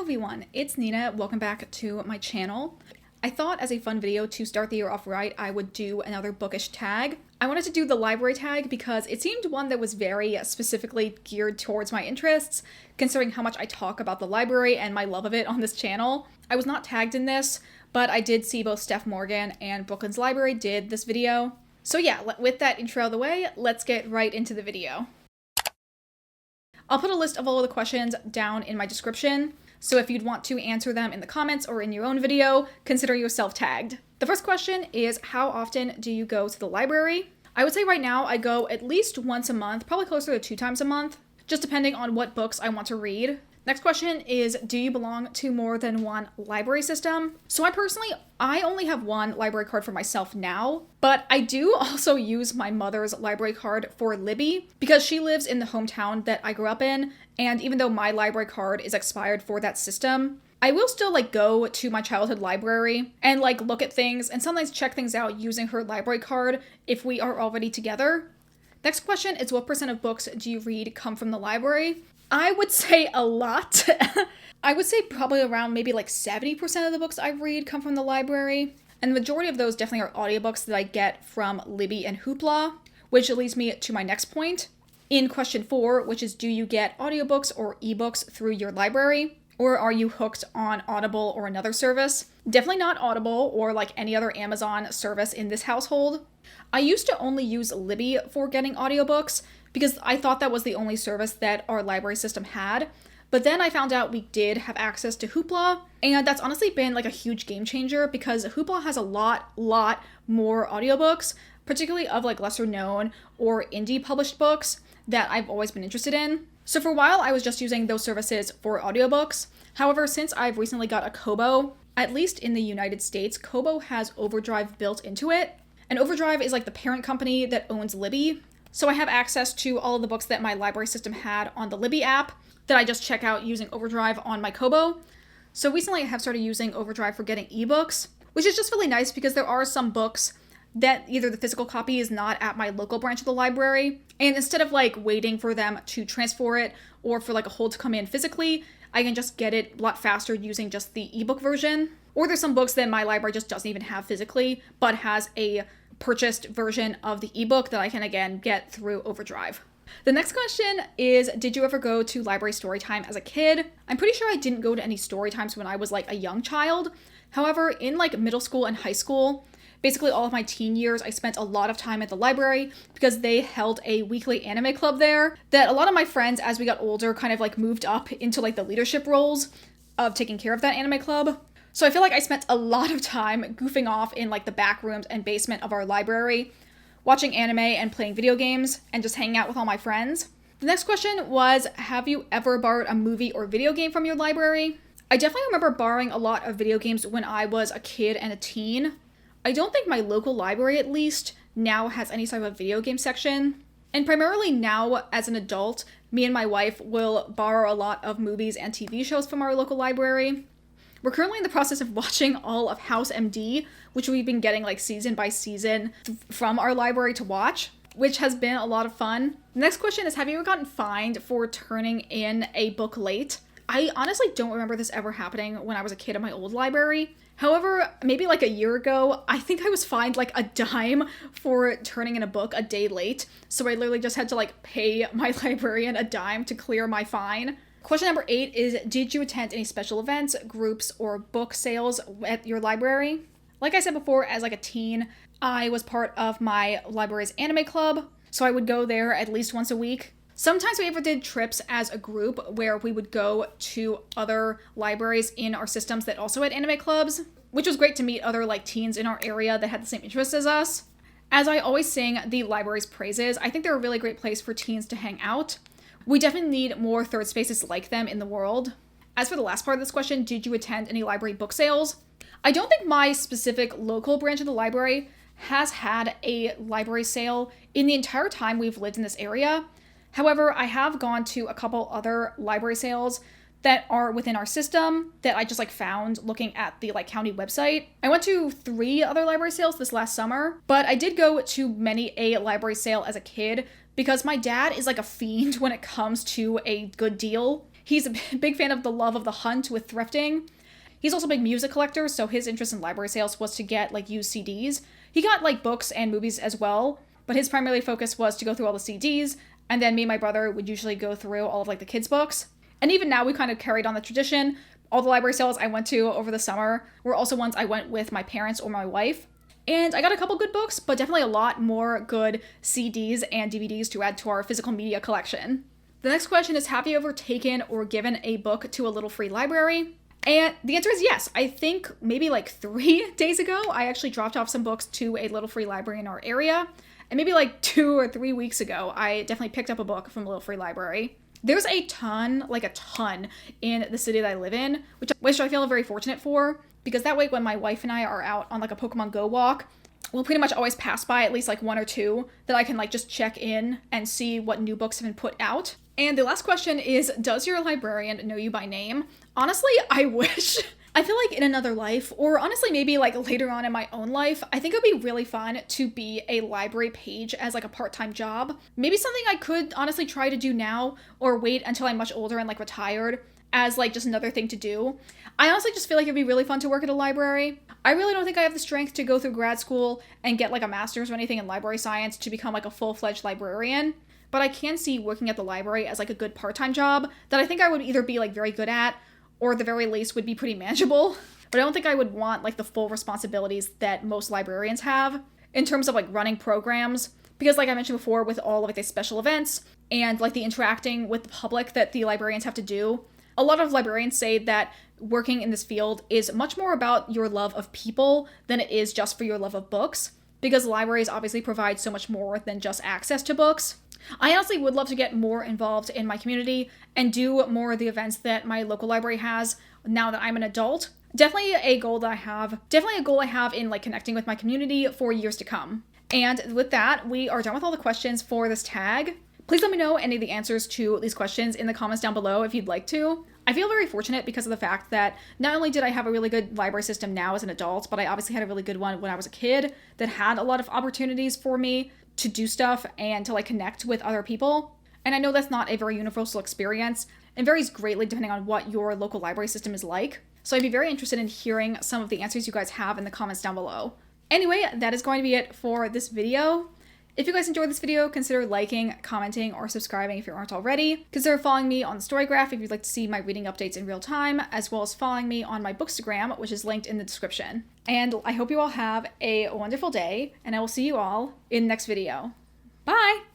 everyone, it's Nina. Welcome back to my channel. I thought as a fun video to start the year off right, I would do another bookish tag. I wanted to do the library tag because it seemed one that was very specifically geared towards my interests, considering how much I talk about the library and my love of it on this channel. I was not tagged in this, but I did see both Steph Morgan and Brooklyn's Library did this video. So yeah, with that intro out of the way, let's get right into the video. I'll put a list of all of the questions down in my description, so if you'd want to answer them in the comments or in your own video, consider yourself tagged. The first question is, how often do you go to the library? I would say right now I go at least once a month, probably closer to 2 times a month, just depending on what books I want to read. Next question is, do you belong to more than one library system? So I only have one library card for myself now, but I do also use my mother's library card for Libby because she lives in the hometown that I grew up in, and even though my library card is expired for that system, I will still go to my childhood library and look at things and sometimes check things out using her library card if we are already together. Next question is, what % of books do you read come from the library? I would say a lot. I would say probably around maybe 70% of the books I read come from the library. And the majority of those definitely are audiobooks that I get from Libby and Hoopla, which leads me to my next point. In question 4, which is, do you get audiobooks or ebooks through your library? Or are you hooked on Audible or another service? Definitely not Audible or any other Amazon service in this household. I used to only use Libby for getting audiobooks because I thought that was the only service that our library system had. But then I found out we did have access to Hoopla, and that's honestly been a huge game changer because Hoopla has a lot more audiobooks, particularly of lesser known or indie published books that I've always been interested in. So for a while I was just using those services for audiobooks. However, since I've recently got a Kobo, at least in the United States, Kobo has Overdrive built into it. And Overdrive is the parent company that owns Libby. So I have access to all of the books that my library system had on the Libby app that I just check out using Overdrive on my Kobo. So recently I have started using Overdrive for getting ebooks, which is just really nice because there are some books that either the physical copy is not at my local branch of the library, and instead of waiting for them to transfer it or for a hold to come in physically, I can just get it a lot faster using just the ebook version. Or there's some books that my library just doesn't even have physically, but has a purchased version of the ebook that I can again get through Overdrive. The next question is, did you ever go to library story time as a kid? I'm pretty sure I didn't go to any story times when I was a young child. However, in middle school and high school, basically all of my teen years, I spent a lot of time at the library because they held a weekly anime club there that a lot of my friends, as we got older, kind of moved up into the leadership roles of taking care of that anime club. So I feel I spent a lot of time goofing off in the back rooms and basement of our library, watching anime and playing video games and just hanging out with all my friends. The next question was, have you ever borrowed a movie or video game from your library? I definitely remember borrowing a lot of video games when I was a kid and a teen. I don't think my local library, at least, now has any sort of a video game section. And primarily now, as an adult, me and my wife will borrow a lot of movies and TV shows from our local library. We're currently in the process of watching all of House MD, which we've been getting season by season from our library to watch, which has been a lot of fun. The next question is, have you ever gotten fined for turning in a book late? I honestly don't remember this ever happening when I was a kid at my old library. However, maybe a year ago, I think I was fined a dime for turning in a book a day late. So I literally just had to pay my librarian a dime to clear my fine. Question number 8 is, did you attend any special events, groups, or book sales at your library? Like I said before, as a teen, I was part of my library's anime club, so I would go there at least once a week. Sometimes we ever did trips as a group where we would go to other libraries in our systems that also had anime clubs, which was great to meet other teens in our area that had the same interests as us. As I always sing the library's praises, I think they're a really great place for teens to hang out. We definitely need more third spaces like them in the world. As for the last part of this question, did you attend any library book sales? I don't think my specific local branch of the library has had a library sale in the entire time we've lived in this area. However, I have gone to a couple other library sales that are within our system that I just found looking at the county website. I went to 3 other library sales this last summer, but I did go to many a library sale as a kid because my dad is a fiend when it comes to a good deal. He's a big fan of the love of the hunt with thrifting. He's also a big music collector, so his interest in library sales was to get like used CDs. He got like books and movies as well, but his primary focus was to go through all the CDs, and then me and my brother would usually go through all of like the kids' books. And even now we kind of carried on the tradition. All the library sales I went to over the summer were also ones I went with my parents or my wife. And I got a couple good books, but definitely a lot more good CDs and DVDs to add to our physical media collection. The next question is, have you ever taken or given a book to a little free library? And the answer is yes. I think maybe like 3 days ago, I actually dropped off some books to a little free library in our area. And maybe like 2 or 3 weeks ago, I definitely picked up a book from a little free library. There's a ton in the city that I live in, which I feel very fortunate for, because that way when my wife and I are out on like a Pokemon Go walk, we'll pretty much always pass by at least like 1 or 2 that I can like just check in and see what new books have been put out. And the last question is, does your librarian know you by name? Honestly, I wish. I feel like in another life, or honestly maybe like later on in my own life, I think it'd be really fun to be a library page as like a part-time job. Maybe something I could honestly try to do now, or wait until I'm much older and like retired as like just another thing to do. I honestly just feel like it'd be really fun to work at a library. I really don't think I have the strength to go through grad school and get like a master's or anything in library science to become like a full-fledged librarian. But I can see working at the library as like a good part-time job that I think I would either be like very good at, or at the very least would be pretty manageable. But I don't think I would want like the full responsibilities that most librarians have in terms of like running programs. Because like I mentioned before, with all of like the special events and like the interacting with the public that the librarians have to do, a lot of librarians say that working in this field is much more about your love of people than it is just for your love of books. Because libraries obviously provide so much more than just access to books. I honestly would love to get more involved in my community and do more of the events that my local library has now that I'm an adult. Definitely a goal I have in like connecting with my community for years to come. And with that, we are done with all the questions for this tag. Please let me know any of the answers to these questions in the comments down below if you'd like to. I feel very fortunate because of the fact that not only did I have a really good library system now as an adult, but I obviously had a really good one when I was a kid that had a lot of opportunities for me to do stuff and to like connect with other people. And I know that's not a very universal experience and varies greatly depending on what your local library system is like. So I'd be very interested in hearing some of the answers you guys have in the comments down below. Anyway, that is going to be it for this video. If you guys enjoyed this video, consider liking, commenting, or subscribing if you aren't already. Consider following me on the Storygraph if you'd like to see my reading updates in real time, as well as following me on my Bookstagram, which is linked in the description. And I hope you all have a wonderful day, and I will see you all in the next video. Bye!